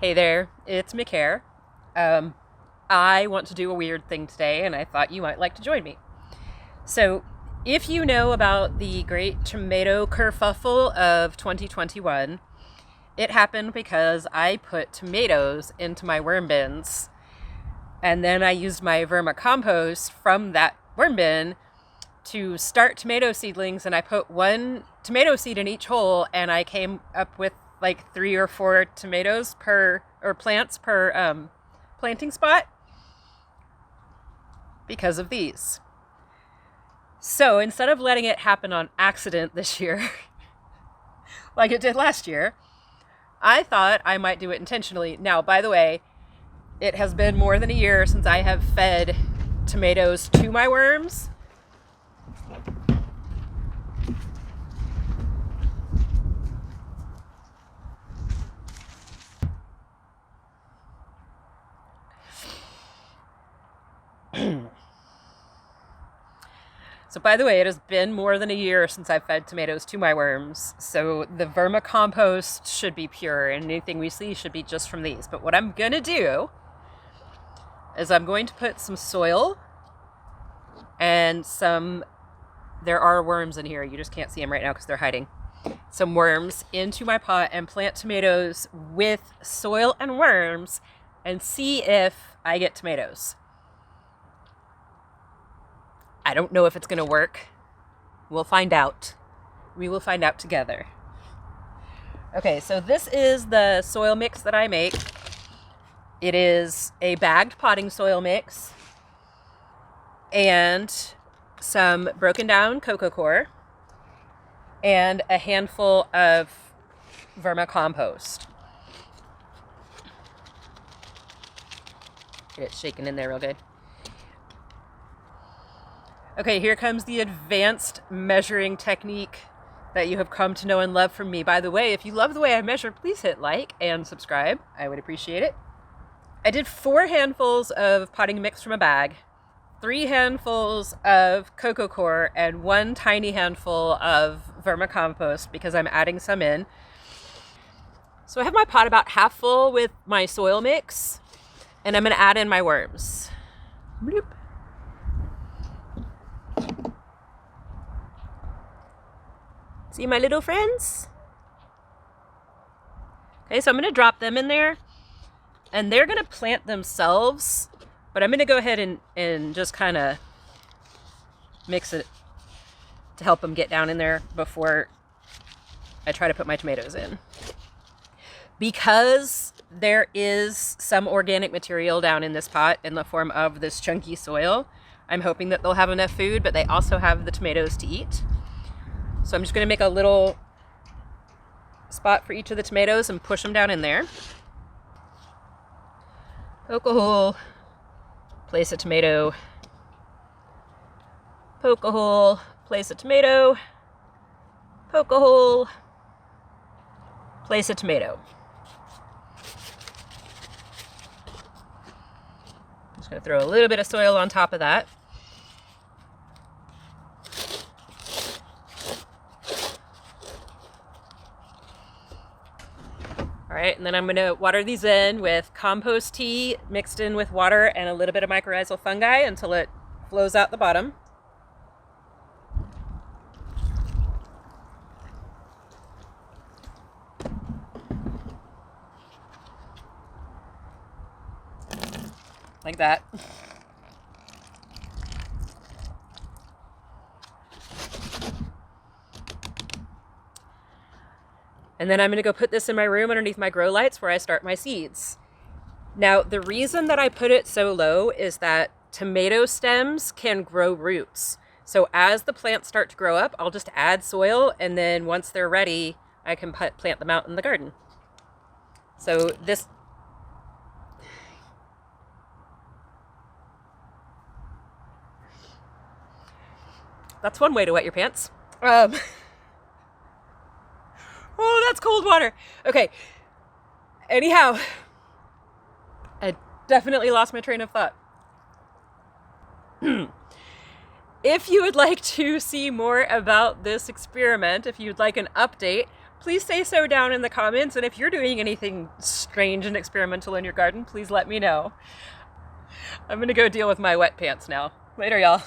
Hey there, it's McCare. I want to do a weird thing today, and I thought you might like to join me. So, if you know about the Great Tomato Kerfuffle of 2021, it happened because I put tomatoes into my worm bins, and then I used my vermicompost from that worm bin to start tomato seedlings, and I put one tomato seed in each hole, and I came up with like 3 or 4 tomatoes per, or plants per planting spot because of these. So instead of letting it happen on accident this year, like it did last year, I thought I might do it intentionally. Now, by the way, it has been more than a year since I have fed tomatoes to my worms. So by the way, it has been more than a year since I've fed tomatoes to my worms, so the vermicompost should be pure, and anything we see should be just from these. But what I'm going to do is I'm going to put some soil and there are worms in here, you just can't see them right now because they're hiding, some worms into my pot and plant tomatoes with soil and worms and see if I get tomatoes. I don't know if it's going to work. We'll find out. We will find out together. Okay, so this is the soil mix that I make. It is a bagged potting soil mix and some broken down cocoa coir and a handful of vermicompost. Get it shaken in there real good. Okay, here comes the advanced measuring technique that you have come to know and love from me. By the way, if you love the way I measure, please hit like and subscribe. I would appreciate it. I did 4 handfuls of potting mix from a bag, 3 handfuls of cocoa coir, and 1 tiny handful of vermicompost because I'm adding some in. So I have my pot about half full with my soil mix, and I'm going to add in my worms. Bloop. See my little friends? Okay, so I'm going to drop them in there, and they're going to plant themselves, but I'm going to go ahead and just kind of mix it to help them get down in there before I try to put my tomatoes in. Because there is some organic material down in this pot in the form of this chunky soil, I'm hoping that they'll have enough food, but they also have the tomatoes to eat. So I'm just going to make a little spot for each of the tomatoes and push them down in there. Poke a hole, place a tomato. Poke a hole, place a tomato. Poke a hole, place a tomato. I'm just going to throw a little bit of soil on top of that. All right, and then I'm going to water these in with compost tea mixed in with water and a little bit of mycorrhizal fungi until it flows out the bottom. Like that. And then I'm going to go put this in my room underneath my grow lights where I start my seeds. Now, the reason that I put it so low is that tomato stems can grow roots. So as the plants start to grow up, I'll just add soil, and then once they're ready, I can plant them out in the garden. So this... That's one way to wet your pants. Oh, that's cold water. Okay. Anyhow, I definitely lost my train of thought. If you would like to see more about this experiment, if you'd like an update, please say so down in the comments. And if you're doing anything strange and experimental in your garden, please let me know. I'm gonna go deal with my wet pants now. Later, y'all.